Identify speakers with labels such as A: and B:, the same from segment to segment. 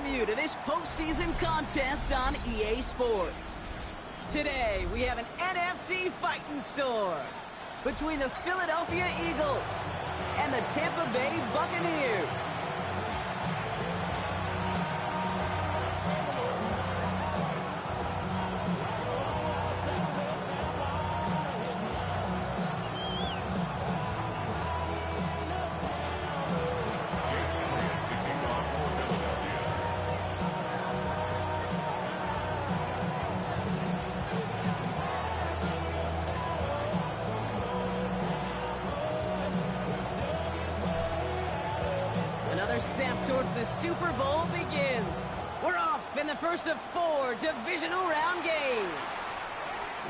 A: preview to this postseason contest on EA Sports. Today, we have an NFC fighting storm between the Philadelphia Eagles and the Tampa Bay Buccaneers. Another step towards the Super Bowl begins. We're off in the first of 4 divisional round games.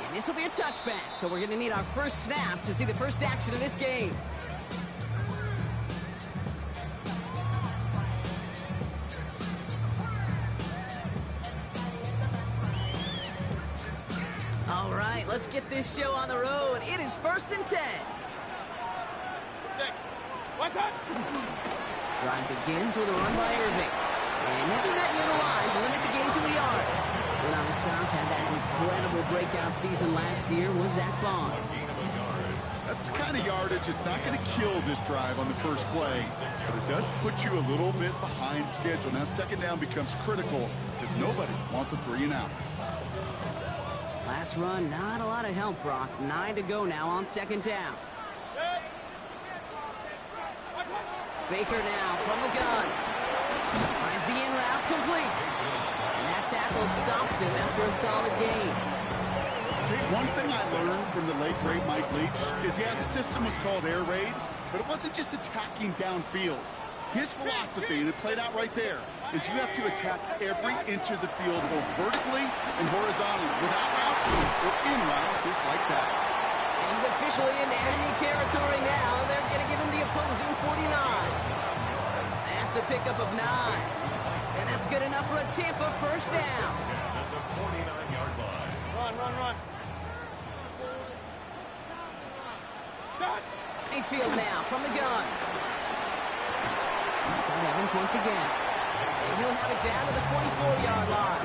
A: And this will be a touchback, so we're going to need our first snap to see the first action of this game. All right, let's get this show on the road. It is 1st and 10.
B: What's up?
A: Drive begins with a run by Irving. And he'll be right near the lines and limit the game to a yard. But on the stop, had that incredible breakout season last year was Zach Bond.
C: That's the kind of yardage it's not going to kill this drive on the first play. But it does put you a little bit behind schedule. Now second down becomes critical because nobody wants a 3 and out.
A: Last run, not a lot of help, Brock. 9 to go now on second down. Baker now from the gun. Finds the in route complete. And that tackle stops him after a solid gain.
C: One thing I learned from the late, great Mike Leach is, yeah, the system was called air raid, but it wasn't just attacking downfield. His philosophy, and it played out right there, is you have to attack every inch of the field, both vertically and horizontally, without routes or in routes, just like that.
A: He's officially in enemy territory now. They're going to give him the opposing 49. That's a pickup of 9. And that's good enough for a Tampa first down.
B: Run.
A: Mayfield now from the gun. He's got Evans once again. And he'll have it down to the 44-yard line.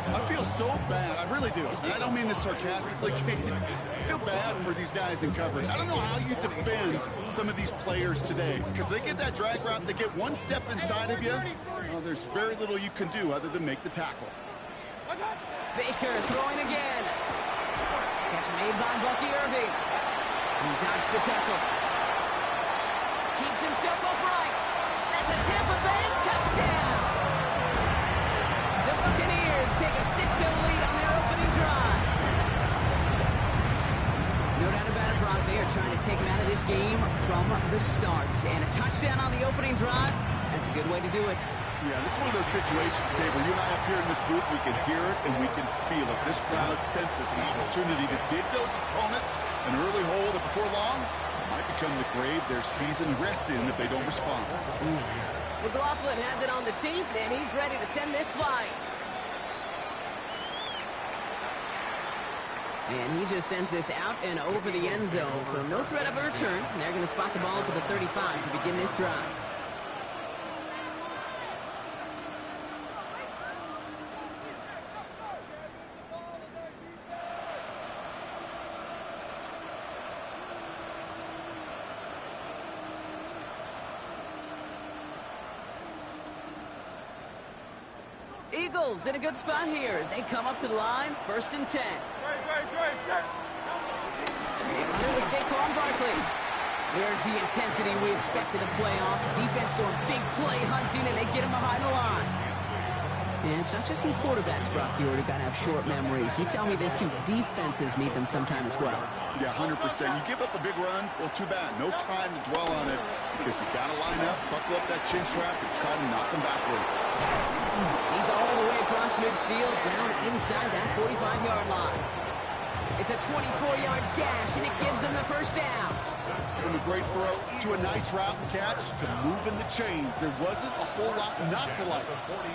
C: I feel so bad. I really do. And I don't mean this sarcastically. I feel bad for these guys in coverage. I don't know how you defend some of these players today because they get that drag route, they get one step inside of you. Well, there's very little you can do other than make the tackle.
A: Baker throwing again. Catch made by Bucky Irving. He dodged the tackle. Keeps himself upright. That's a Tampa Bay touchdown. The Buccaneers take a 6-0 lead on their opening drive. No doubt about it, Brock. They are trying to take him out of this game from the start. And a touchdown on the opening drive, that's a good way to do it.
C: Yeah, this is one of those situations, Gabe, where you and I up here in this booth, we can hear it and we can feel it. This crowd senses an opportunity to dig those opponents an early hole that before long might become the grave their season rests in if they don't respond.
A: McLaughlin has it on the team, and he's ready to send this flying. And he just sends this out and over the end zone, so no threat of a return. They're going to spot the ball for the 35 to begin this drive. Eagles in a good spot here as they come up to the line, 1st and 10. And here's Saquon Barkley. There's the intensity we expected in playoffs. Defense going big play hunting, and they get him behind the line. And it's not just in quarterbacks, Brock, you already got to have short memories. You tell me this too, defenses need them sometime as well.
C: Yeah, 100%. You give up a big run, well, too bad. No time to dwell on it because you got to line up, buckle up that chin strap, and try to knock them backwards.
A: He's all the way across midfield, down inside that 45-yard line. It's a 24-yard gash, and it gives them the first down.
C: From a great throw to a nice route and catch to moving the chains, there wasn't a whole lot not to like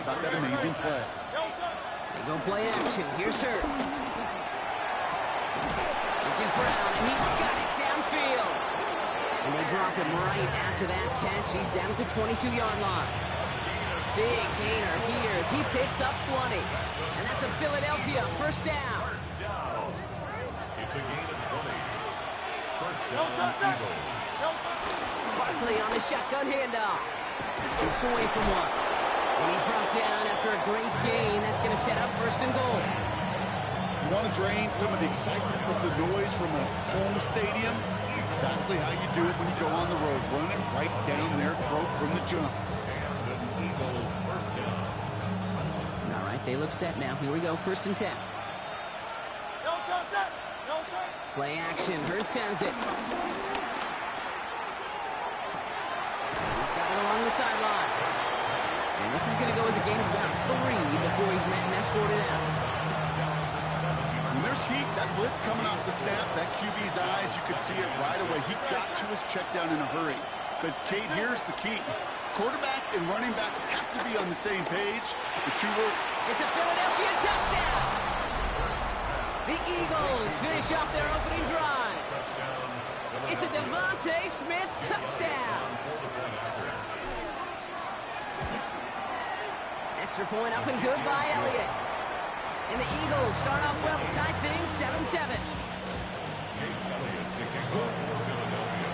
C: about that amazing play.
A: They go play action. Here's Hurts. This is Brown, and he's got it downfield. And they drop him right after that catch. He's down at the 22-yard line. Big gainer here as he picks up 20. And that's a Philadelphia first down.
B: It's a gain of 20. First down, Eagles.
A: Barkley on the shotgun handoff. Kicks away from one. And he's brought down after a great gain. That's going to set up first and goal.
C: You want to drain some of the excitement, some of the noise from a home stadium? It's exactly how you do it when you go on the road. Run it right down their throat from the jump.
B: And an Eagle first down.
A: All right, they look set now. Here we go, first and 10. Play action. Hurts has it. He's got it along the sideline. And this is going to go as a gain of about 3 before he's met and escorted out.
C: When there's heat, that blitz coming off the snap, that QB's eyes, you could see it right away. He got to his check down in a hurry. But, Kate, here's the key. Quarterback and running back have to be on the same page. The two will...
A: It's a Philadelphia touchdown! The Eagles finish off their opening drive. It's a Devontae Smith touchdown. Extra point up and good by Elliott. And the Eagles start off well to tie things 7-7.
B: Jake Elliott taking off for Philadelphia.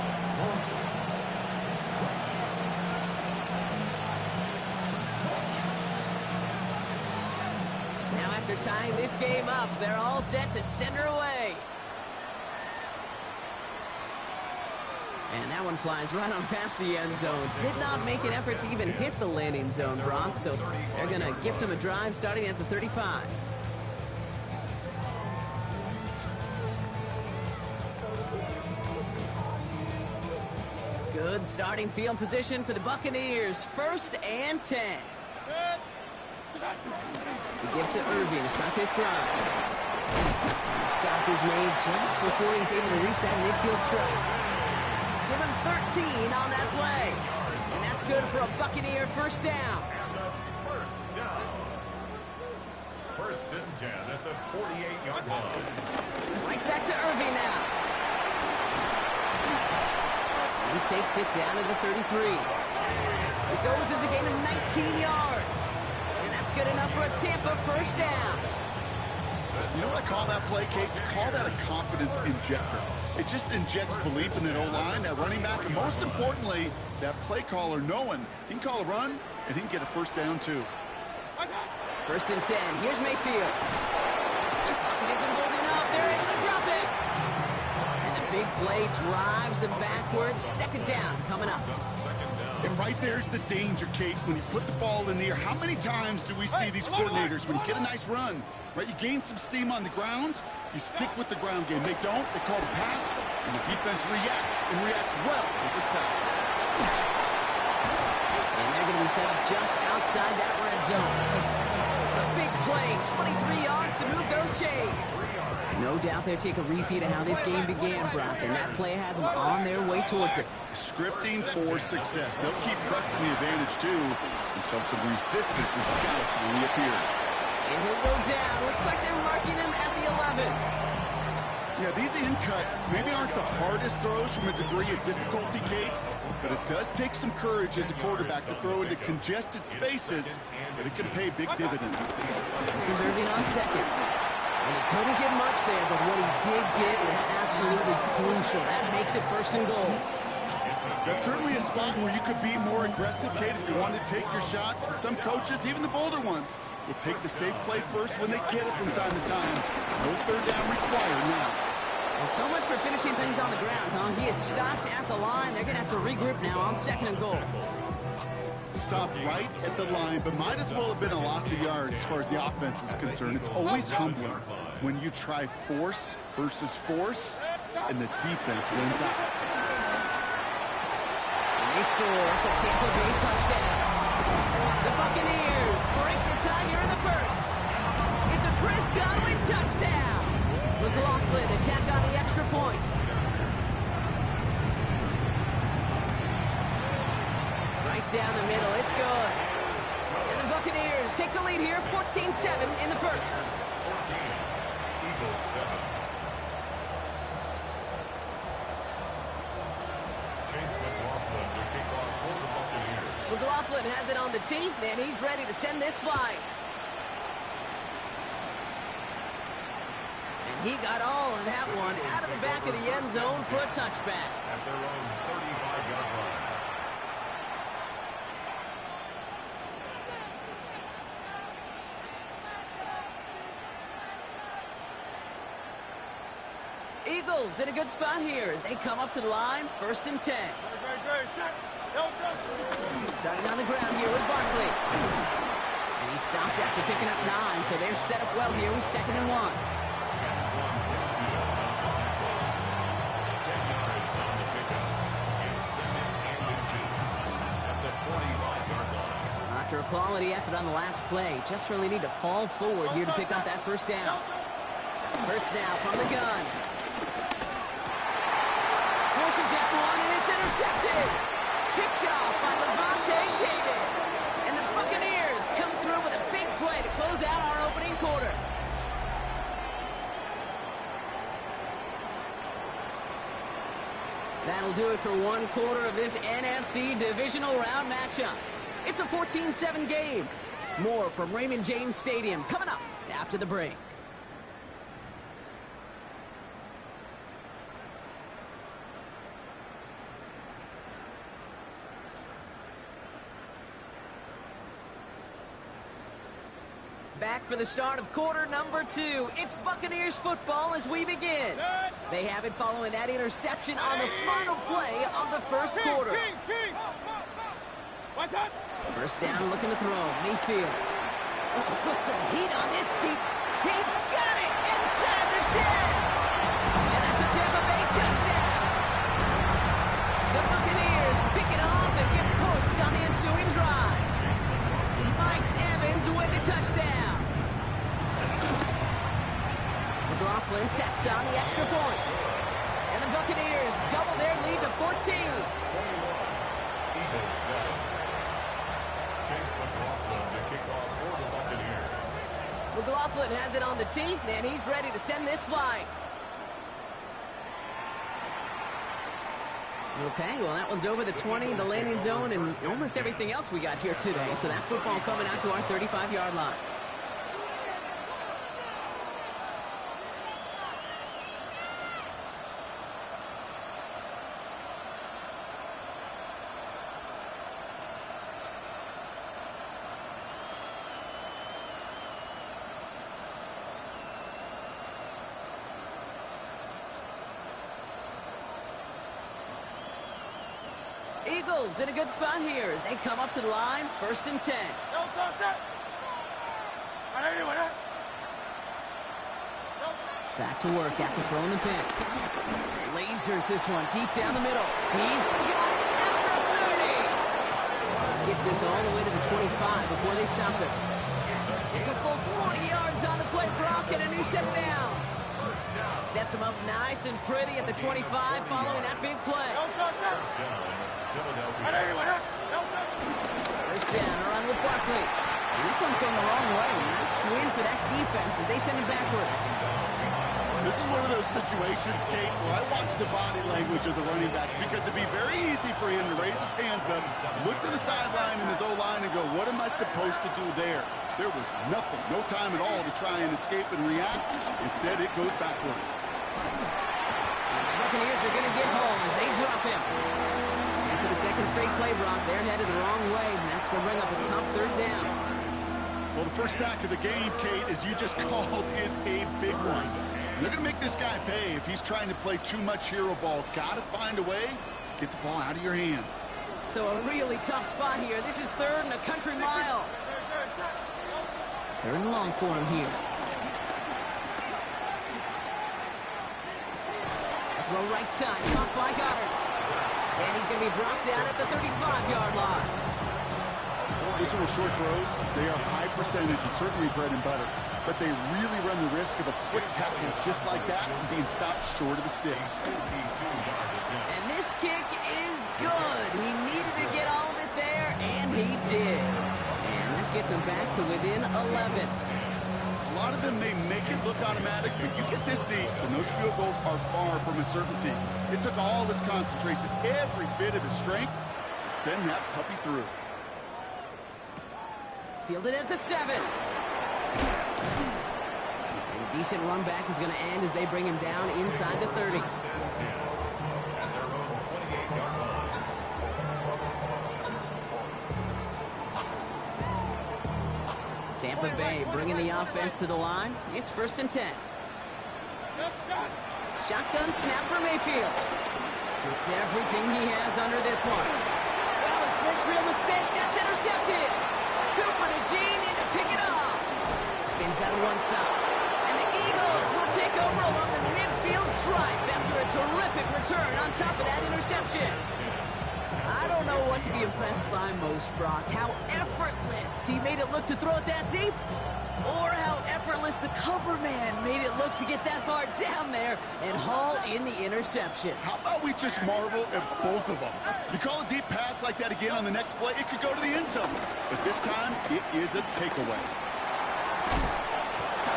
A: Now after tying this game up, they're all set to center away. And that one flies right on past the end zone. Did not make an effort to even hit the landing zone, Brock. So they're going to gift him a drive starting at the 35. Good starting field position for the Buccaneers. First and 10. The give to Irving to start this drive. The stop is made just before he's able to reach that midfield strike. Give him 13 on that play. And that's good for a Buccaneer first down.
B: First down. First and 10 at the 48-yard line.
A: Right back to Irving now. He takes it down to the 33. It goes as a gain of 19 yards. And that's good enough for a Tampa first down.
C: You know what I call that play, Kate? I call that a confidence injector. It just injects belief in that O-line, that running back, and most importantly, that play caller knowing he can call a run and he can get a first down too.
A: First and 10. Here's Mayfield. It isn't holding up. They're able to drop it. Big play drives them backwards. Second down coming up.
C: And right there's the danger, Kate. When you put the ball in the air, how many times do we see these coordinators, when you get a nice run, right, you gain some steam on the ground, you stick with the ground game. They don't, they call the pass, and the defense reacts, and reacts well with the sack.
A: And they're going to be set up just outside that red zone. A big play, 23 yards to move those chains. No doubt they'll take a repeat of how this game began, Brock, and that play has them on their way towards it.
C: Scripting for success. They'll keep pressing the advantage, too, until some resistance has got to finally appear.
A: And he'll go down. Looks like they're marking him at the 11.
C: Yeah, these in cuts maybe aren't the hardest throws from a degree of difficulty, Kate, but it does take some courage as a quarterback to throw into congested spaces, but it can pay big dividends.
A: This is Irving on second. And he couldn't get much there, but what he did get was absolutely crucial. That makes it first and goal.
C: That's certainly a spot where you could be more aggressive, Kate, if you want to take your shots. But some coaches, even the bolder ones, will take the safe play first when they get it from time to time. No third down required now.
A: Well, so much for finishing things on the ground, huh? He is stopped at the line. They're going to have to regroup now on second and goal.
C: Stopped right at the line, but might as well have been a loss of yards as far as the offense is concerned. It's always humbling when you try force versus force, and the defense wins out.
A: And they score. It's a Tampa Bay touchdown. The Buccaneers break the tie here in the first. It's a Chris Godwin touchdown. McLaughlin attack on the extra point. Right down the middle, it's good. And the Buccaneers take the lead here, 14-7 in the first.
B: 14, Eagles 7. Chase McLaughlin to kick off for the Buccaneers.
A: McLaughlin has it on the tee, and he's ready to send this flying. And he got all of that one out of the back of the end zone for a touchback.
B: At their own 35-yard line.
A: Eagles in a good spot here as they come up to the line, 1st and 10. Starting on the ground here with Barkley. And he stopped after picking up 9, so they're set up well here with 2nd and 1.
B: 10 yards on the pickup. It's 2nd and inches at the 45-yard line.
A: After a quality effort on the last play, just really need to fall forward here to pick up that 1st down. Hurts now from the gun. Forces that one, and it's intercepted. Picked off by Levante David. And the Buccaneers come through with a big play to close out our opening quarter. That'll do it for one quarter of this NFC Divisional Round matchup. It's a 14-7 game. More from Raymond James Stadium coming up after the break. Back for the start of quarter number 2. It's Buccaneers football as we begin. They have it following that interception on the final play of the 1st quarter. 1st down, looking to throw. Mayfield. Put some heat on this deep. He's got it inside the 10. And that's a Tampa Bay touchdown. The Buccaneers pick it off and get points on the ensuing drive. Mike Evans with the touchdown. McLaughlin sets on the extra point. And the Buccaneers double their lead to 14.
B: Eagles 7. Chase McLaughlin to kick off for the Buccaneers.
A: McLaughlin has it on the tee, and he's ready to send this flying. Okay, well, that one's over the 20, the landing zone, and almost everything else we got here today. So that football coming out to our 35-yard line. Eagles in a good spot here as they come up to the line, 1st and 10. Back to work after throwing the pick. Lasers this one deep down the middle. He's got it at the 30. Gets this all the way to the 25 before they stop him. It's a full 40 yards on the play, Brock, and a new set of downs. Sets him up nice and pretty at the 25 following that big play. First down, a run with Barkley. And this one's going the wrong way. Nice win for that defense as they send him backwards.
C: This is one of those situations, Kate, where I watch the body language of the running back because it'd be very easy for him to raise his hands up, look to the sideline in his O-line and go, what am I supposed to do there? There was nothing, no time at all to try and escape and react. Instead, it goes backwards.
A: And the Buccaneers are going to get home as they drop him. After the second straight play, Brock, they're headed the wrong way, and that's going to bring up a tough 3rd down.
C: Well, the first sack of the game, Kate, as you just called, is a big one. They're going to make this guy pay if he's trying to play too much hero ball. Got to find a way to get the ball out of your hand.
A: So a really tough spot here. This is 3rd and a country mile. 3rd and long for him here. Throw right side, caught by Goddard. And he's going to be brought down at the 35-yard line.
C: Those little short throws, they are high percentage and certainly bread and butter. But they really run the risk of a quick tackle just like that and being stopped short of the sticks.
A: And this kick is good. He needed to get all of it there, and he did. And that gets him back to within 11.
C: A lot of them may make it look automatic, but you get this deep, and those field goals are far from a certainty. It took all his concentration, every bit of his strength, to send that puppy through.
A: Fielded at the 7. And a decent run back is going to end as they bring him down inside the 30. Tampa Bay bringing the offense to the line. It's 1st and 10. Shotgun snap for Mayfield. It's everything he has under this one. That was first real mistake. That's intercepted. Cooper to Gene in to pick it off. Spins out of one side. And the Eagles will take over along the midfield stripe after a terrific return on top of that interception. I don't know what to be impressed by most, Brock. How effortless he made it look to throw it that deep, or how effortless the cover man made it look to get that far down there and haul in the interception.
C: How about we just marvel at both of them? You call a deep pass like that again on the next play, it could go to the end zone. But this time, it is a takeaway.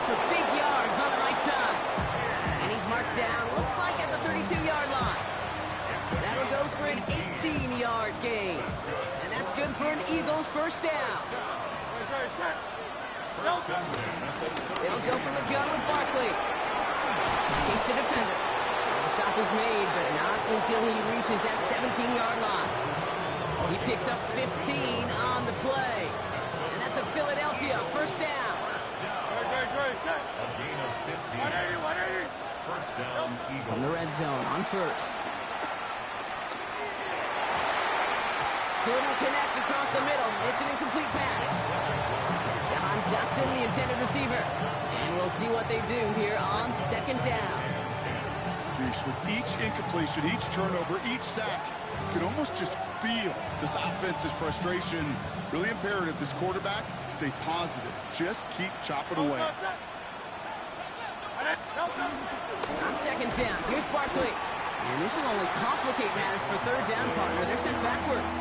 A: For big yards on the right side. And he's marked down, looks like at the 32-yard line. That'll go for an 18-yard gain. And that's good for an Eagles first down. They'll go from the gun with Barkley. Escapes the defender. And the stop is made, but not until he reaches that 17-yard line. He picks up 15 on the play. And that's a Philadelphia first down.
B: A gain of 15. 180. First down, Eagles.
A: From the red zone on first. Couldn't connect across the middle. It's an incomplete pass. John Dotson, the intended receiver. And we'll see what they do here on second down.
C: Geez, with each incompletion, each turnover, each sack, you can almost just feel this offense's frustration. Really imperative this quarterback stay positive. Just keep chopping away.
A: On second down, here's Barkley. And this will only complicate matters for third down, partner. They're sent backwards.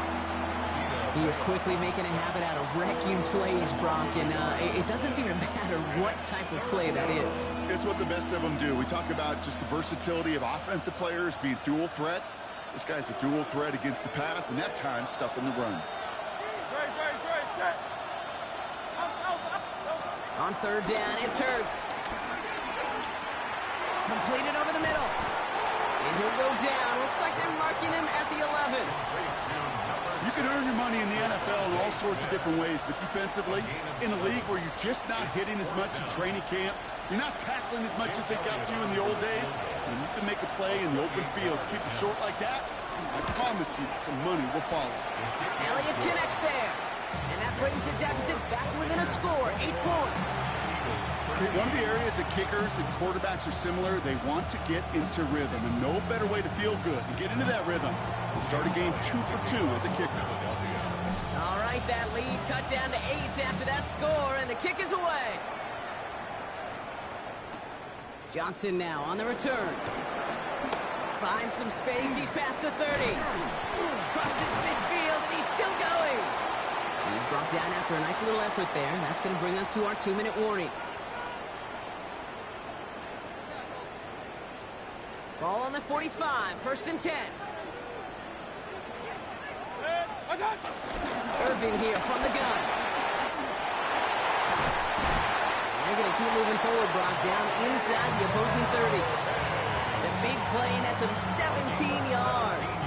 A: He is quickly making a habit out of wrecking plays, Brock, and it doesn't seem to matter what type of play that is.
C: It's what the best of them do. We talk about just the versatility of offensive players being dual threats. This guy's a dual threat against the pass, and that time stuffing the run.
A: On third down, it's Hurts. Completed over the middle. And he'll go down. Looks like they're marking him at the 11.
C: You can earn your money in the NFL in all sorts of different ways, but defensively, in a league where you're just not hitting as much in training camp, you're not tackling as much as they got to in the old days, and you can make a play in the open field. Keep it short like that, I promise you some money will follow.
A: Elliott connects there. And that brings the deficit back within a score, 8 points.
C: One of the areas that kickers and quarterbacks are similar, they want to get into rhythm, and no better way to feel good and get into that rhythm than start a game 2 for 2 as a kicker.
A: All right, that lead cut down to 8 after that score, and the kick is away. Johnson now on the return. Finds some space, he's past the 30. Crosses midfield, and he's still going. He's brought down after a nice little effort there. That's going to bring us to our 2-minute warning. Ball on the 45, 1st and 10. Irving here from the gun. And they're going to keep moving forward, Brock, down inside the opposing 30. The big play nets him 17 yards.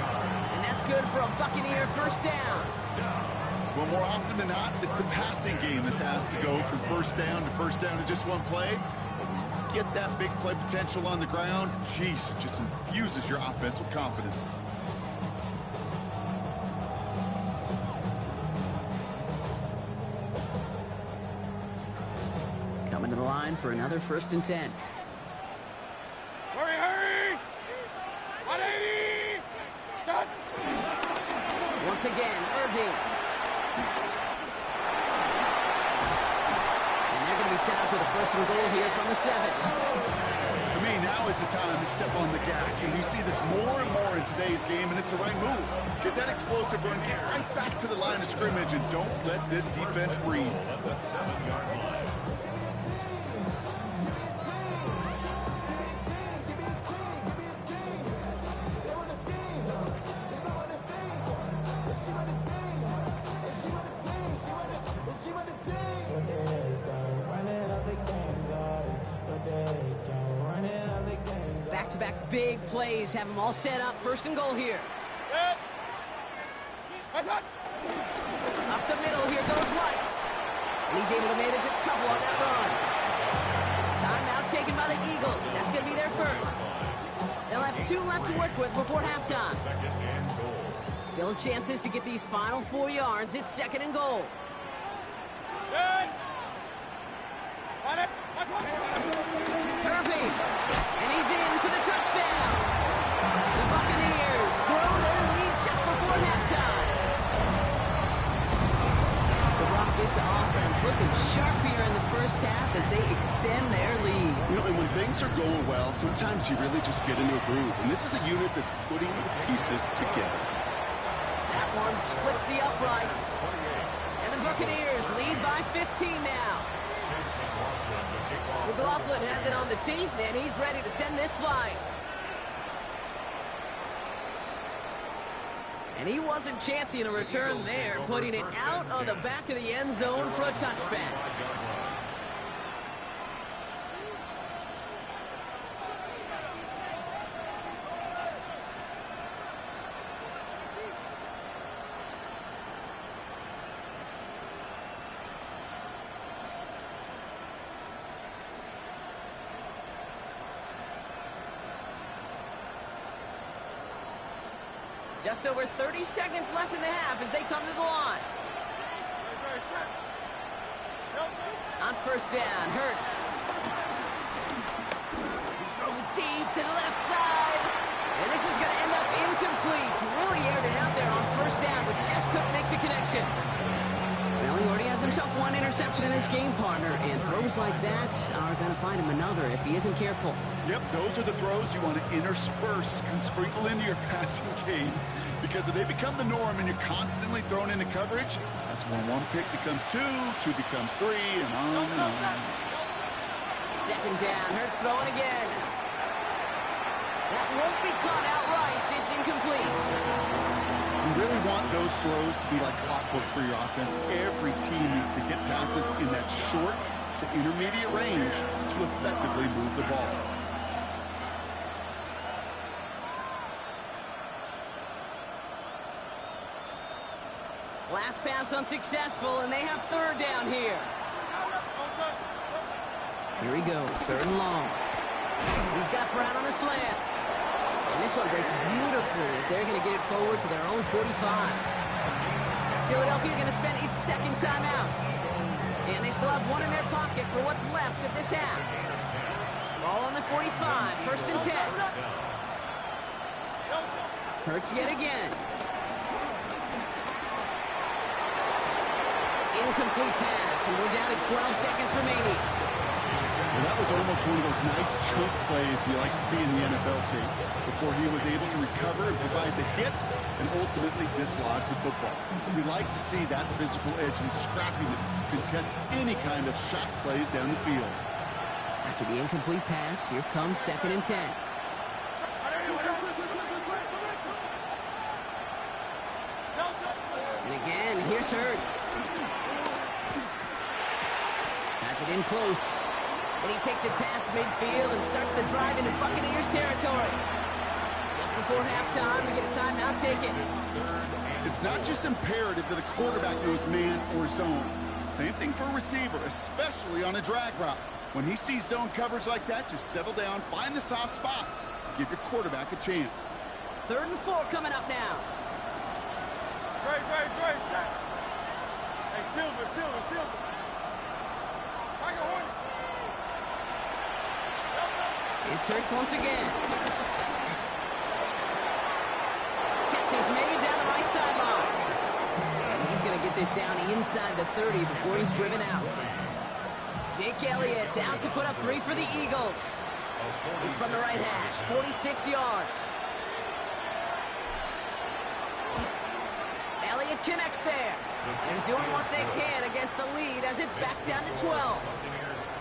A: And that's good for a Buccaneer first down.
C: Well, more often than not, it's a passing game that's asked to go from first down in just one play. But when you get that big play potential on the ground, geez, it just infuses your offense with confidence.
A: Coming to the line for another 1st and 10.
D: Hurry! 180! Stop!
A: Once again, Irving. And they're going to be set up with a 1st and goal here from the 7.
C: To me, now is the time to step on the gas, and you see this more and more in today's game, and it's the right move. Get that explosive run, get right back to the line of scrimmage, and don't let this defense breathe.
B: At the 7-yard line.
A: Back-to-back big plays have them all set up. First and goal here. Up the middle, here goes White. And he's able to manage a couple on that run. Timeout taken by the Eagles. That's going to be their first. They'll have 2 left to work with before halftime. Still chances to get these final 4 yards. It's second and goal. Irving, and he's in for the touchdown. The Buccaneers grow their lead just before halftime. So, Brock, this offense looking sharp here in the first half as they extend their lead.
C: You know, and when things are going well, sometimes you really just get into a groove. And this is a unit that's putting the pieces together.
A: That one splits the uprights. And the Buccaneers lead by 15 now. McLaughlin has it on the tee, and he's ready to send this flying. And he wasn't chancing a return there, putting it out on the back of the end zone for a touchback. Just over 30 seconds left in the half as they come to the line. On first down, Hurts. He's throwing deep to the left side. And this is going to end up incomplete. He really aired it out there on first down, but just couldn't make the connection. Well, he already has himself 1 interception in this game, partner, and throws like that are going to find him another if he isn't careful.
C: Yep, those are the throws you want to intersperse and sprinkle into your passing game. Because if they become the norm and you're constantly thrown into coverage, that's when 1 pick becomes 2, 2 becomes 3, and on and on.
A: Second down, Hurts throwing again. That won't be caught outright. It's incomplete.
C: You really want those throws to be like clockwork for your offense. Every team needs to hit passes in that short to intermediate range to effectively move the ball.
A: Last pass unsuccessful, and they have third down here. Here he goes, third and long. He's got Brown on the slant. And this one breaks beautifully as they're going to get it forward to their own 45. Philadelphia going to spend its second timeout. And they still have 1 in their pocket for what's left of this half. Ball on the 45, first and 10. Hurts yet again. Incomplete pass, and we're down to 12 seconds remaining.
C: Well, that was almost one of those nice choke plays you like to see in the NFL, Kate, before he was able to recover and provide the hit and ultimately dislodge the football. We like to see that physical edge and scrappiness to contest any kind of shot plays down the field.
A: After the incomplete pass, here comes second and 10. And again, here's Hurts. Has it in close. And he takes it past midfield and starts the drive into Buccaneers territory. Just before halftime, we get a timeout taken.
C: It's not just imperative that a quarterback knows man or zone. Same thing for a receiver, especially on a drag route. When he sees zone coverage like that, just settle down, find the soft spot, give your quarterback a chance.
A: Third and 4 coming up now.
D: Great. Hey, Silver.
A: It's Hurts once again. Catch is made down the right sideline. And he's going to get this down inside the 30 before he's driven out. Jake Elliott out to put up 3 for the Eagles. It's from the right hash, 46 yards. Elliott connects there. And doing what they can against the lead as it's back down to 12.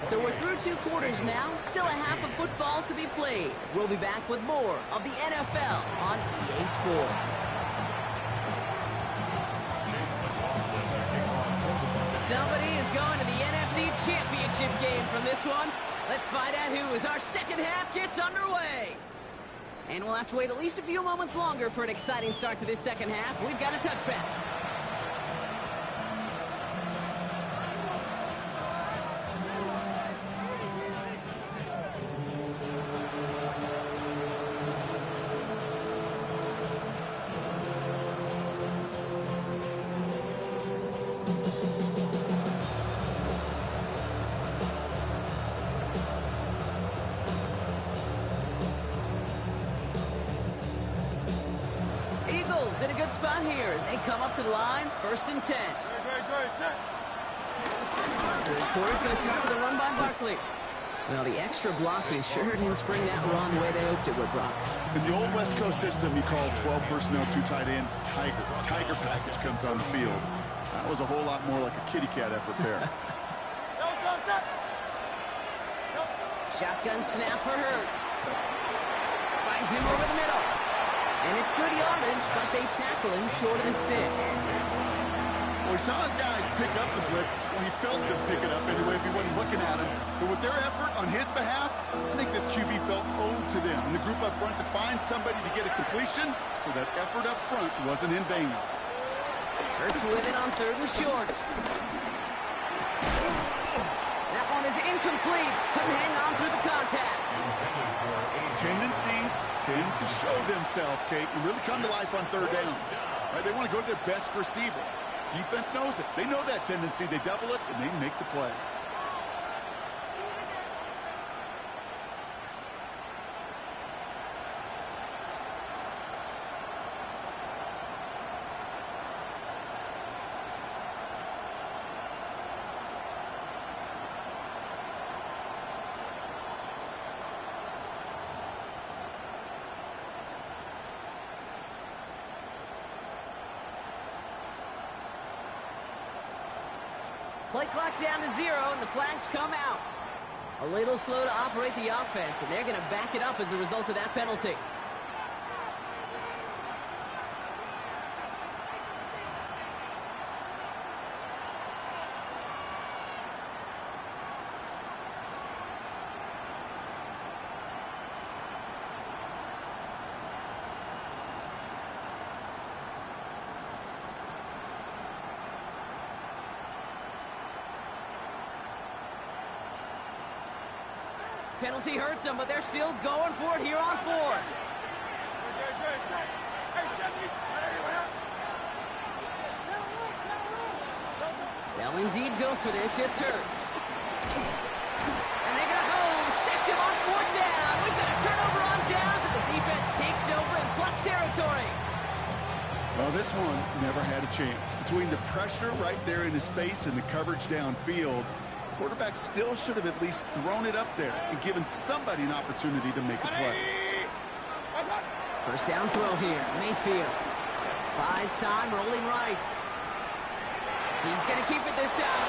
A: So we're through 2 quarters now, still a half of football to be played. We'll be back with more of the NFL on EA Sports. Somebody is going to the NFC Championship game from this one. Let's find out who as our second half gets underway. And we'll have to wait at least a few moments longer for an exciting start to this second half. We've got a touchback. Eagles in a good spot here as they come up to the line, 1st and 10.
D: Great, set.
A: Third quarter's going to start with a run by Barkley. Well, the extra blocking sure didn't spring that run the way they hoped it would, Brock.
C: In the old West Coast system, you call 12 personnel, 2 tight ends, Tiger. Tiger package comes on the field. That was a whole lot more like a kitty cat effort there.
D: Set.
A: Shotgun snap for Hurts. Finds him over the middle. And it's good yardage, but they tackle him short of the sticks.
C: Well, he saw his guys pick up the blitz. Well, he felt them pick it up anyway if he wasn't looking at him. But with their effort on his behalf, I think this QB felt owed to them. And the group up front to find somebody to get a completion, so that effort up front wasn't in vain.
A: Hurts with it on 3rd and short. That one is incomplete. Couldn't hang on through the contact.
C: Tendencies tend to show themselves, Kate, and really come to life on 3rd downs. Right? They want to go to their best receiver. Defense knows it. They know that tendency. They double it, and they make the play.
A: Play clock down to 0, and the flags come out. A little slow to operate the offense, and they're going to back it up as a result of that penalty. Penalty hurts them, but they're still going for it here on 4.
D: Great, set. Hey, Stephanie.
A: They'll indeed go for this. It's Hurts. And they got home. Sacked him on 4th down. We've got a turnover on downs, and the defense takes over in plus territory.
C: Well, this one never had a chance. Between the pressure right there in his face and the coverage downfield, quarterback still should have at least thrown it up there and given somebody an opportunity to make a play.
A: 1st down throw here. Mayfield buys time, rolling right. He's going to keep it this time.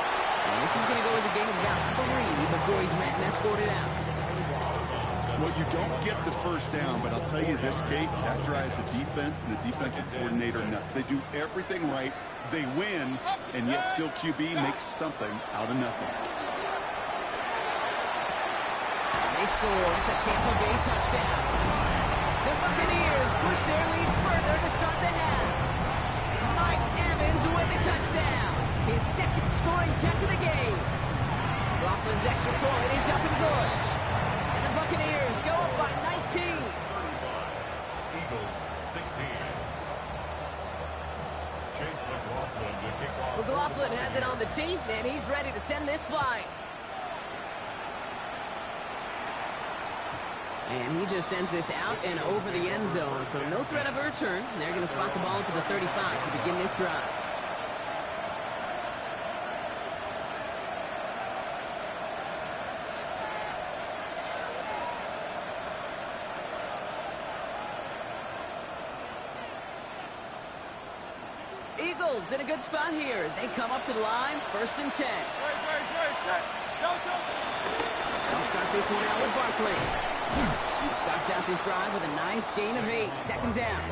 A: And this is going to go as a game of about 3 before he's met and escorted out.
C: Well, you don't get the 1st down, but I'll tell you this, Kate, that drives the defense and the defensive coordinator nuts. They do everything right. They win, and yet still QB makes something out of nothing.
A: They score. It's a Tampa Bay touchdown. The Buccaneers push their lead further to start the half. Mike Evans with the touchdown. His 2nd scoring catch of the game. Coughlin's extra point is up and good. And the Buccaneers go up by 19.
B: Eagles 16. Chase McLaughlin to kick off.
A: McLaughlin has it on the team, and he's ready to send this flying. And he just sends this out and over the end zone, so no threat of a return. They're going to spot the ball to the 35 to begin this drive. Eagles in a good spot here as they come up to the line, 1st and 10.
D: Great, set.
A: They'll start this one out with Barkley. Starts out this drive with a nice gain of 8, 2nd down.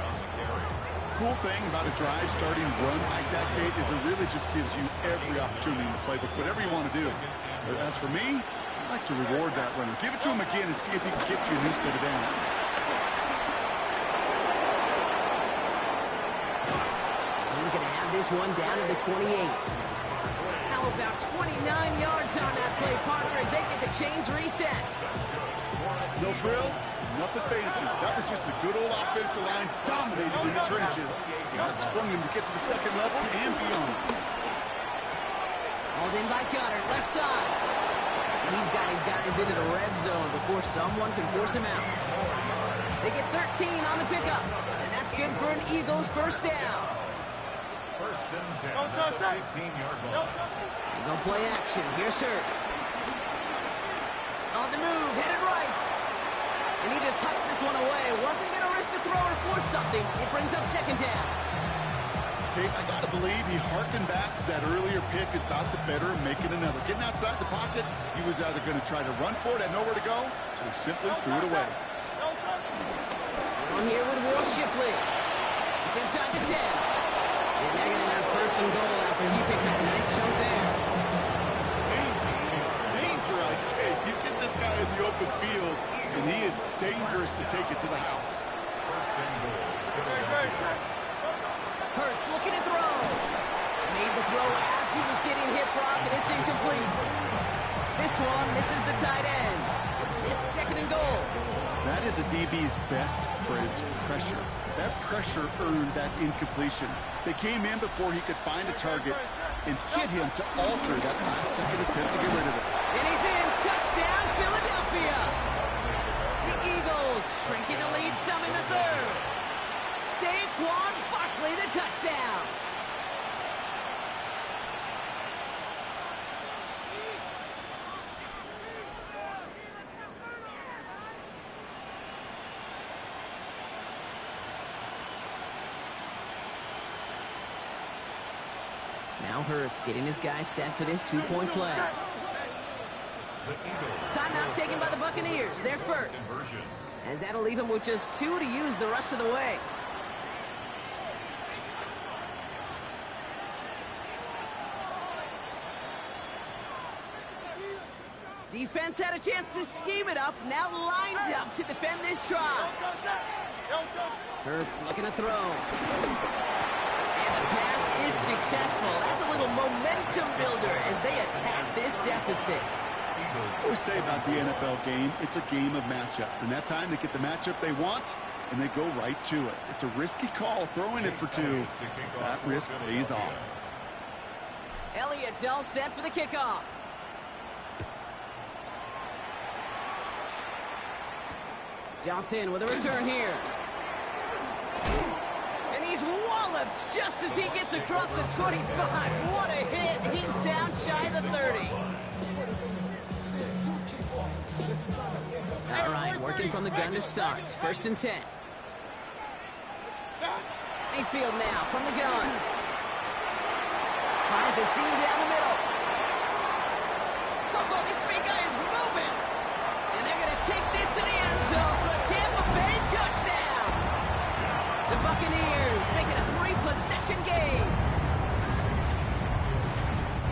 C: Cool thing about a drive starting run like that, Kate, is it really just gives you every opportunity in the playbook, whatever you want to do. But as for me, I like to reward that runner. Give it to him again and see if he can get you a new set of downs.
A: drive this one down to the 28. How about 29 yards on that play, partner, as they get the chains reset.
C: No frills, nothing fancy. That was just a good old offensive line dominated in the trenches. That sprung him to get to the second level and beyond.
A: Hauled in by Cutter, left side. He's got his guys into the red zone before someone can force him out. They get 13 on the pickup, and that's good for an Eagles first down.
B: First and 10 at the 15-yard line.
A: Eagle play action. Here's Hurts. On the move, headed right. And he just hucks this one away. Wasn't going to risk a throw or force something. It brings up second down.
C: Okay, I got to believe he harkened back to that earlier pick and thought the better of making another. Getting outside the pocket, he was either going to try to run for it, had nowhere to go, so he simply threw it away.
A: On here with Will Shipley. It's inside the 10. And they're going to have first and goal after he picked up a nice chunk there.
C: Danger, I say. You get this guy in the open field, and he is dangerous to take it to the house.
B: First and goal.
A: Hurts looking to throw. Made the throw as he was getting hit, Brock, and it's incomplete. This one misses the tight end. It's second and goal.
C: That is a DB's best friend, pressure. That pressure earned that incompletion. They came in before he could find a target and hit him to alter that last-second attempt to get rid of it.
A: And he's in. Touchdown, Philadelphia. The Eagles shrinking the lead some in the third. Saquon Barkley, the touchdown. Now Hurts getting his guys set for this two-point play. Timeout taken by the Buccaneers. They're first. As that'll leave him with just 2 to use the rest of the way. Defense had a chance to scheme it up, now lined up to defend this try. Hurts looking to throw. And the pass is successful. That's a little momentum builder as they attack this deficit.
C: What we say about the NFL game, it's a game of matchups. And that time they get the matchup they want, and they go right to it. It's a risky call, throwing it for 2. That risk pays off.
A: Elliott's all set for the kickoff. Johnson with a return here. And he's walloped just as he gets across the 25. What a hit. He's down shy of the 30. All right, working from the gun to start. First and 10. Mayfield now from the gun. Finds a seam down the middle. Oh, this big guy is moving. And they're going to take this to the end zone for a Tampa Bay touchdown. The Buccaneers make it a 3-possession game.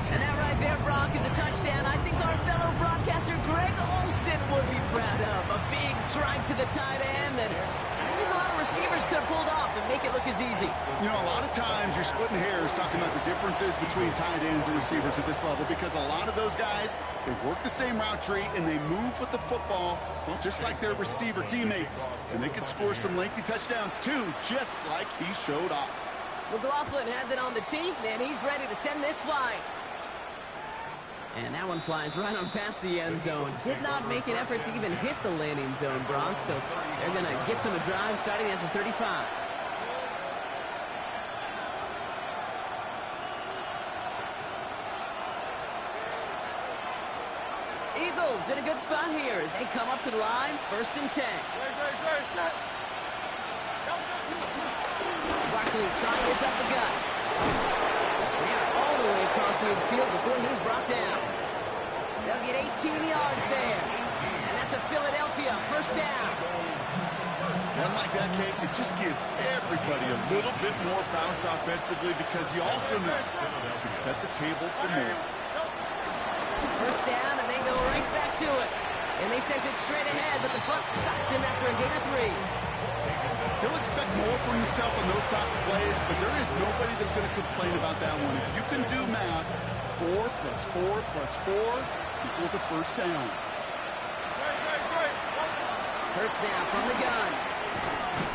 A: And that right there, Brock, is a touchdown I think our fellow broadcaster Greg Olsen would be proud of. A big strike to the tight end that I don't think a lot of receivers could have pulled off and make it look as easy.
C: You know, a lot of times you're splitting hairs talking about the differences between tight ends and receivers at this level because a lot of those guys, they work the same route tree and they move with the football, well, just like their receiver teammates. And they can score some lengthy touchdowns too, just like he showed off.
A: McLaughlin has it on the tee, and he's ready to send this flying. And that one flies right on past the end zone. Did not make an effort to even hit the landing zone, Brock. So they're going to gift him a drive starting at the 35. Eagles in a good spot here as they come up to the line. First and 10. Barkley trying this up the gut. All the way across midfield before he's brought down. They'll get 18 yards there. And that's a Philadelphia first down.
C: One like that, Kate, it just gives everybody a little bit more bounce offensively because you also know you can set the table for more.
A: First down, and they go right back to it. And they sent it straight ahead, but the punt stops him after a gain of 3.
C: He'll expect more from himself on those type of plays, but there is nobody that's going to complain about that one. If you can do math, 4 plus 4 plus 4 equals a first down.
A: Hurts now from the gun.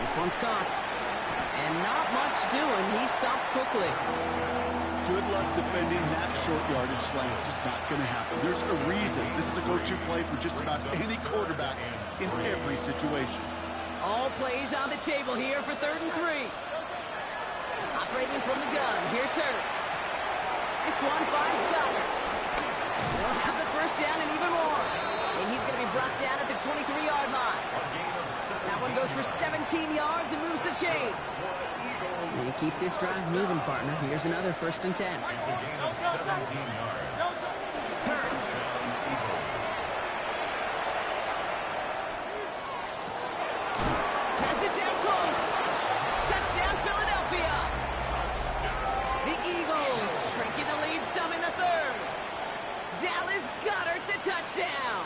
A: This one's caught. And not much doing. He stopped quickly.
C: Good luck defending that short yardage slant. Just not going to happen. There's a reason this is a go-to play for just about any quarterback in every situation.
A: All plays on the table here for 3rd and 3. Operating from the gun. Here's Hurts. This one finds Goddard. They'll have the first down and even more. And he's going to be brought down at the 23-yard line. That one goes for 17 yards and moves the chains. And keep this drive moving, partner. Here's another 1st and 10.
B: It's a gain of 17 yards.
A: Hurts. Pass it down close. Touchdown, Philadelphia. The Eagles shrinking the lead some in the 3rd. Dallas Goedert the touchdown.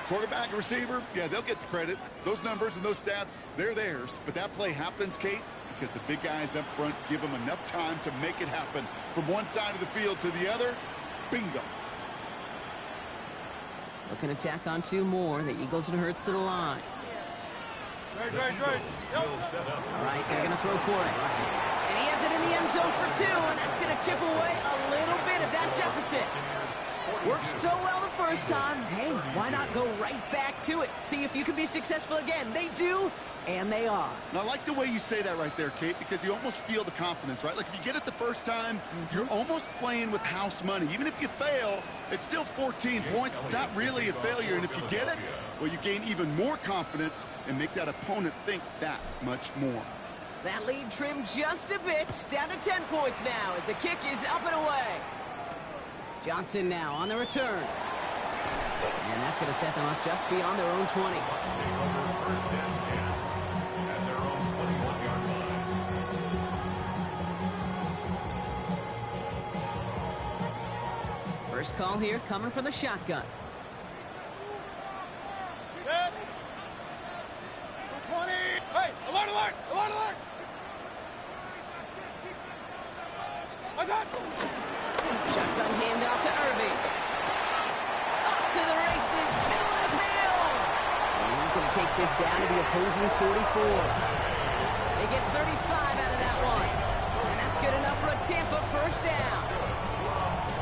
C: Quarterback and receiver, yeah, they'll get the credit. Those numbers and those stats, they're theirs. But that play happens, Kate, because the big guys up front give them enough time to make it happen. From one side of the field to the other, bingo.
A: Looking to tack on 2 more. The Eagles and Hurts to the line. All right, they're going to throw for it. And he has it in the end zone for 2, and that's going to chip away a little bit of that deficit. Worked so well the first time. Hey, why not go right back to it? See if you can be successful again. They do, and they are.
C: And I like the way you say that right there, Kate, because you almost feel the confidence, right? Like if you get it the first time, you're almost playing with house money. Even if you fail, it's still 14 points. It's not really a failure. And if you get it, well, you gain even more confidence and make that opponent think that much more.
A: That lead trimmed just a bit. Down to 10 points now as the kick is up and away. Johnson now on the return. And that's going to set them up just beyond their own 20.
B: 1st and 10 at their own 21-yard line.
A: First call here coming from the shotgun.
D: 20. Hey, alert, alert, alert, alert. What's that?
A: Shotgun handoff to Irving. Up to the races, middle of the field. And he's going to take this down to the opposing 44. They get 35 out of that one. And that's good enough for a Tampa first down.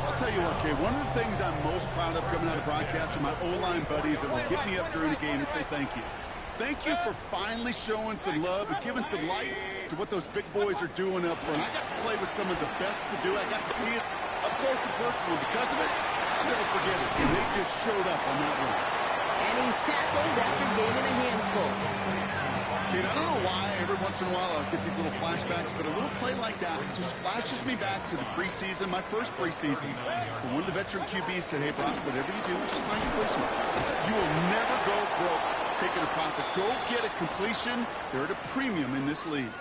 C: I'll tell you what, Kate, one of the things I'm most proud of coming out of broadcast are my O-line buddies that will hit me up during the game and say thank you. Thank you for finally showing some love and giving some light to what those big boys are doing up front. I got to play with some of the best to do it. I got to see it up close and personal. Because of it, I'll never forget it. And they just showed up on that run.
A: And he's tackled after gaining a handful.
C: Kate, I don't know why every once in a while I'll get these little flashbacks, but a little play like that just flashes me back to the preseason, my first preseason. And one of the veteran QBs said, hey, Brock, whatever you do, just find completions. You will never go broke taking a profit. Go get a completion. They're at a premium in this league.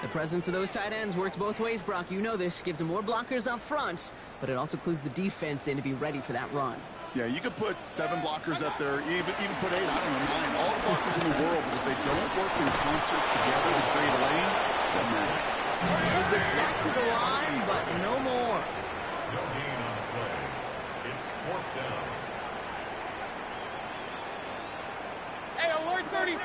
A: The presence of those tight ends works both ways, Brock. You know this. Gives them more blockers up front, but it also clues the defense in to be ready for that run.
C: Yeah, you could put 7 blockers up there, even put 8, I don't know, 9. All the blockers in the world, but if they don't work in concert together to create a lane, doesn't matter.
A: And he gets back to the line, but no more.
B: No gain on the play. It's 4th down.
D: Hey, alert 33.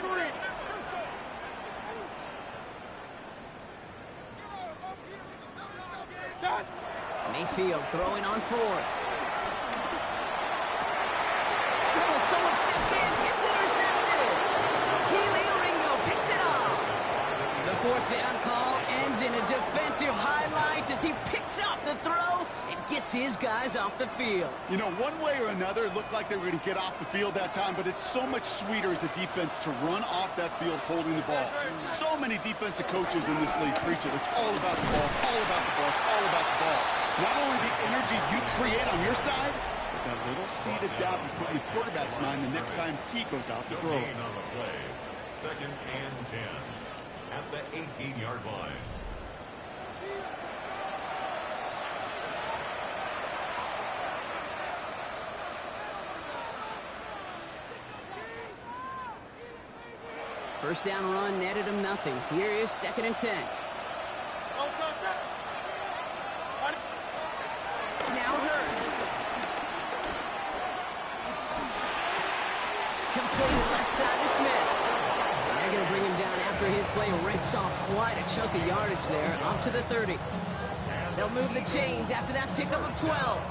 D: Done.
A: Mayfield throwing on 4th. Oh, someone stepped in. Gets intercepted. Keely Ringo picks it off. The 4th down call ends in a defensive highlight as he picks up the throw and gets his guys off the field.
C: You know, one way or another, it looked like they were going to get off the field that time, but it's so much sweeter as a defense to run off that field holding the ball. So many defensive coaches in this league preach it. It's all about the ball. It's all about the ball. It's all about the ball. Not only the energy you create on your side, but that little seed of doubt you put in the quarterback's mind the next time he goes out to throw.
B: No gain on the play. 2nd and 10 at the 18-yard line.
A: First down run netted him nothing. Here is 2nd and 10. Now Hurts. Complete left side to Smith. They're going to bring him down after his play rips off quite a chunk of yardage there, up to the 30. They'll move the chains after that pickup of 12.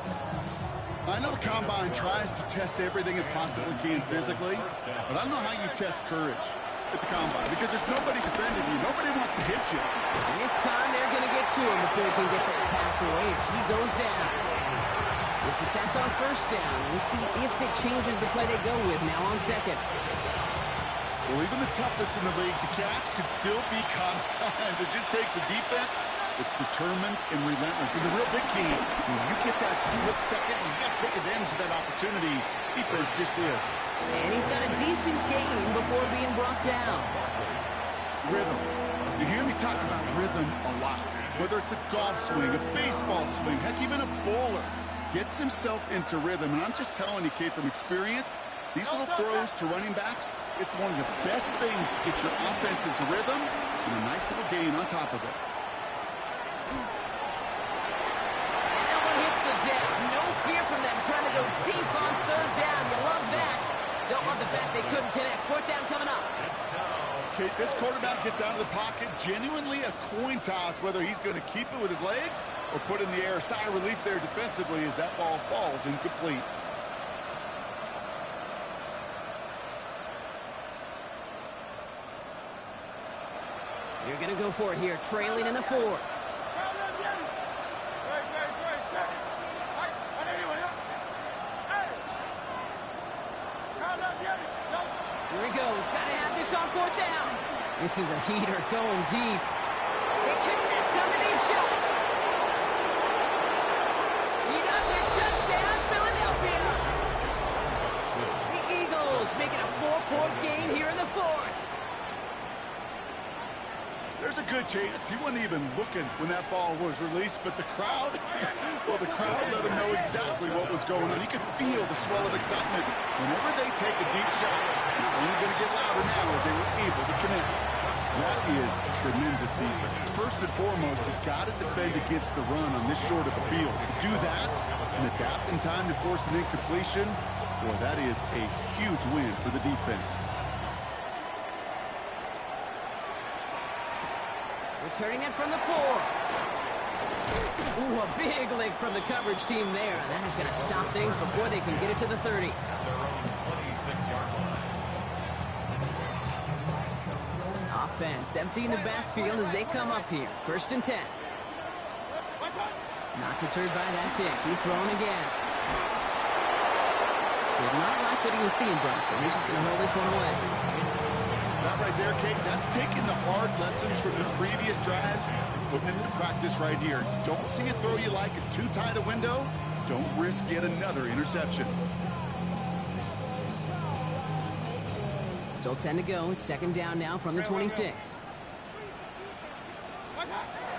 C: I know the Combine tries to test everything it possibly can physically, but I don't know how you test courage at the Combine because there's nobody defending you. Nobody wants to hit you.
A: And this time they're going to get to him before he can get that pass away as he goes down. It's a sack on first down. We'll see if it changes the play they go with now on 2nd.
C: Well, even the toughest in the league to catch could still be caught at times. It just takes a defense that's determined and relentless. And the real big key, when you get that split second, you got to take advantage of that opportunity. Defense just did.
A: And he's got a decent gain before being brought down.
C: Rhythm. You hear me talk about rhythm a lot. Whether it's a golf swing, a baseball swing, heck, even a bowler gets himself into rhythm. And I'm just telling you, Kate, from experience, these little throws to running backs, it's one of the best things to get your offense into rhythm and a nice little gain on top of it.
A: And that one hits the deck. No fear from them trying to go deep on 3rd down. You love that. Don't love the fact they couldn't connect. 4th down coming up.
C: Kate, this quarterback gets out of the pocket, genuinely a coin toss whether he's going to keep it with his legs or put it in the air. Sigh of relief there defensively as that ball falls incomplete.
A: You're going to go for it here, trailing in the 4th. Here he goes. Got to have this on 4th down. This is a heater going deep. They connect on the deep shot. He does it. Touchdown, Philadelphia. The Eagles making a 4-point game here in the 4th.
C: There's a good chance he wasn't even looking when that ball was released, but the crowd, well, the crowd let him know exactly what was going on. He could feel the swell of excitement. Whenever they take a deep shot, it's only going to get louder now as they were able to connect. That is tremendous defense. First and foremost, you've got to defend against the run on this short of the field. To do that and adapt in time to force an incompletion, boy, that is a huge win for the defense.
A: Returning it from the 4. Ooh, a big lick from the coverage team there. That is going to stop things before they can get it to the 30.
B: At their own 26-yard line.
A: Offense emptying the backfield as they come up here. 1st and 10. Not deterred by that pick. He's throwing again. Did not like what he was seeing, Bronson. He's just going to hold this one away.
C: That right there, Kate, that's taking the hard lessons from the previous drive and putting it into practice right here. Don't see a throw you like. It's too tight a window. Don't risk yet another interception.
A: Still 10 to go. It's 2nd down now from the 26.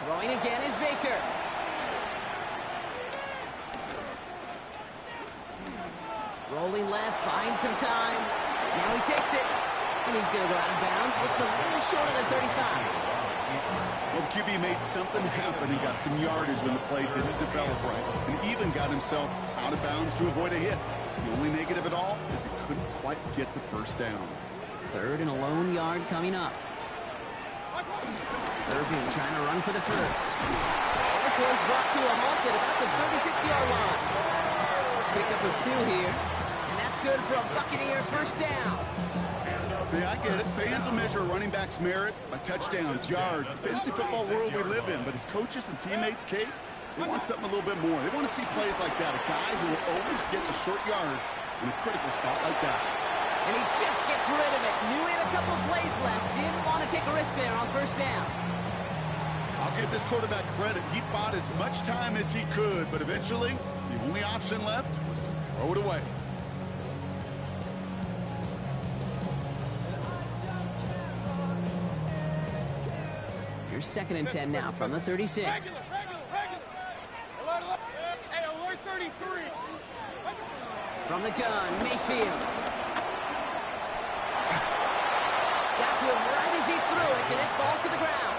A: Throwing again is Baker. Rolling left, buying some time. Now he takes it. And he's going to go out of bounds. Looks a little short of the 35.
C: Well, the QB made something happen and got some yardage when the play didn't develop right. And even got himself out of bounds to avoid a hit. The only negative at all is he couldn't quite get the 1st down.
A: 3rd and a lone yard coming up. Irving trying to run for the 1st. This one's brought to a halt at about the 36-yard line. Pickup of 2 here. And that's good for a Buccaneer 1st down.
C: Yeah, I get it. Fans will measure a running back's merit by touchdowns, yards, the fantasy football world we live in. But his coaches and teammates, Kate, they want something a little bit more. They want to see plays like that. A guy who will always get the short yards in a critical spot like that.
A: And he just gets rid of it. Knew he had a couple plays left. Didn't want to take a risk there on 1st down.
C: I'll give this quarterback credit. He bought as much time as he could, but eventually the only option left was to throw it away.
A: Here's 2nd and 10 now from the 36.
D: Hey, alert 33.
A: From the gun, Mayfield. Got to him right as he threw it, and it falls to the ground.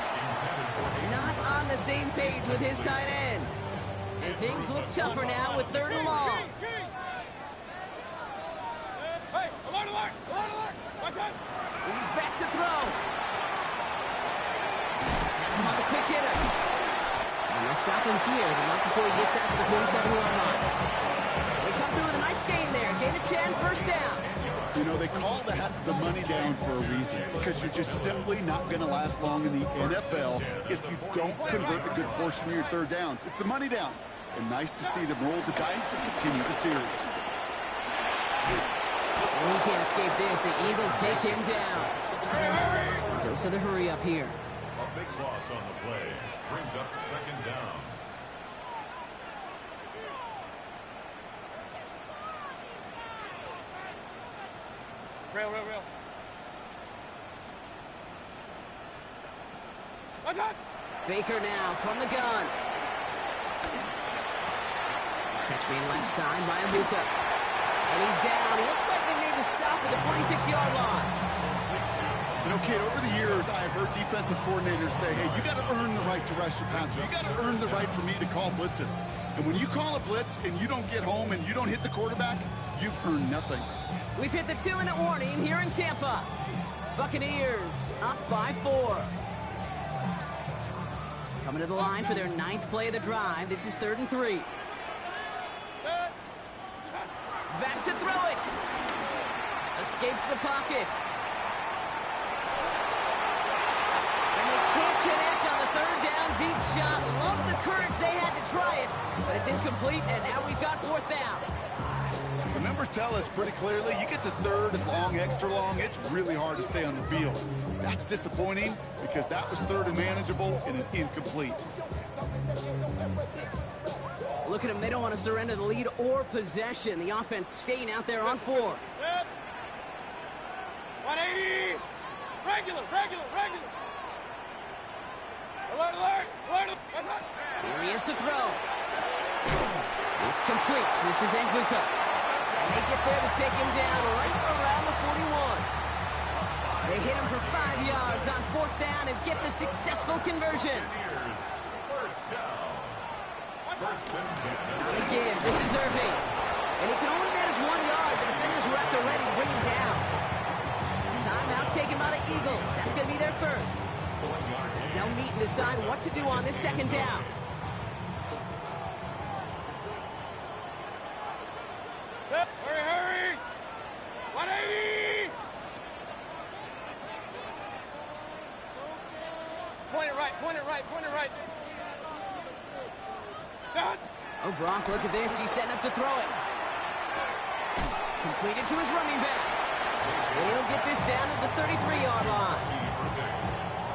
A: Not on the same page with his tight end. And things look tougher now with 3rd and long.
D: Hey, alert, alert, alert, alert. Watch out.
A: He's back to throw. Has him on the quick hitter. And they'll stop him here, but not before he gets out to the 47-yard line. They come through with a nice gain there. Gain of 10, first down.
C: You know, they call that the money down for a reason, because you're just simply not going to last long in the NFL if you don't convert a good portion of your 3rd downs. It's the money down. And nice to see them roll the dice and continue the series.
A: And he can't escape this. The Eagles take him down. Dose of the hurry up here.
B: A big loss on the play. Brings up 2nd down.
D: Rail. Watch out.
A: Baker now from the gun. Catch being left side by Abuka. And he's down. Looks like they made the stop at the 46-yard line.
C: You know, kid, over the years, I've heard defensive coordinators say, hey, you got to earn the right to rush your passer. You got to earn the right for me to call blitzes. And when you call a blitz and you don't get home and you don't hit the quarterback, you've earned nothing.
A: We've hit the 2-minute warning here in Tampa. Buccaneers up by 4. Coming to the line for their 9th play of the drive. This is 3rd and 3. Back to throw it. Escapes the pocket. And they can't connect on the 3rd down deep shot. Love the courage they had to try it, but it's incomplete, and now we've got 4th down.
C: The numbers tell us pretty clearly, you get to 3rd and long, extra long, it's really hard to stay on the field. That's disappointing because that was 3rd and manageable and an incomplete.
A: Look at them. They don't want to surrender the lead or possession. The offense staying out there on 4.
D: 180. Regular. Alert.
A: Here he is to throw. It's complete. This is Abuka. And they get there to take him down right around the 41. They hit him for 5 yards on 4th down and get the successful conversion.
B: First down. First and 10.
A: Not again. This is Irving. And he can only manage 1 yard. The defenders were at the ready to bring him down. Timeout taken by the Eagles. That's going to be their first. As they'll meet and decide what to do on this 2nd down.
D: Hurry. 180. Point it right. Stop.
A: Oh, Brock, look at this. He's setting up to throw it. Completed to his running back. He'll get this down to the 33-yard line.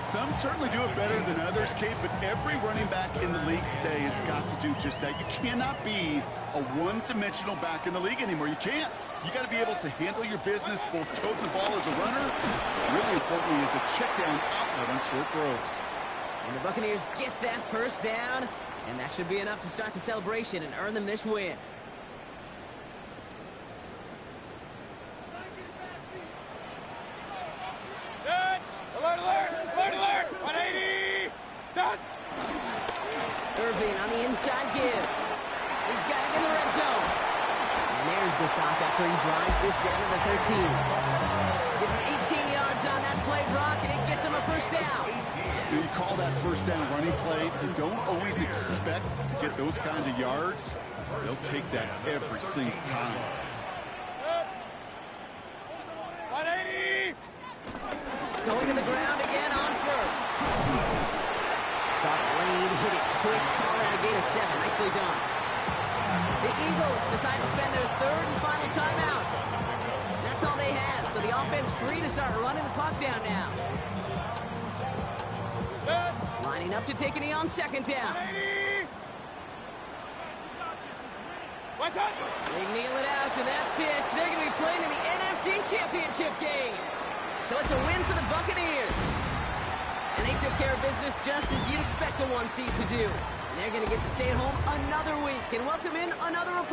C: Some certainly do it better than others, Kate, but every running back in the league today has got to do just that. You cannot be a one-dimensional back in the league anymore. You can't. You got to be able to handle your business, both tote the ball as a runner, really importantly as a check down outlet on short throws.
A: And the Buccaneers get that first down, and that should be enough to start the celebration and earn them this win.
D: Alert. 180. Stop.
A: Irving on the inside give. He's got it in the red zone. And there's the stop after he drives this down to the 13. Give him 18 yards on that play, Brock, and it gets him a first down.
C: You call that first down running play. You don't always expect to get those kinds of yards. They'll take that every single time.
D: 180.
A: Going to the ground again on first. Soft lane, hit it quick, call out a gain of 7. Nicely done. The Eagles decide to spend their 3rd and final timeout. That's all they had, so the offense free to start running the clock down now. Lining up to take a knee on 2nd down.
D: 180. What's up?
A: They kneel it out, and that's it. They're going to be playing in the NFC Championship game. So it's a win for the Buccaneers. And they took care of business just as you'd expect a 1 seed to do. And they're going to get to stay at home another week and welcome in another opponent.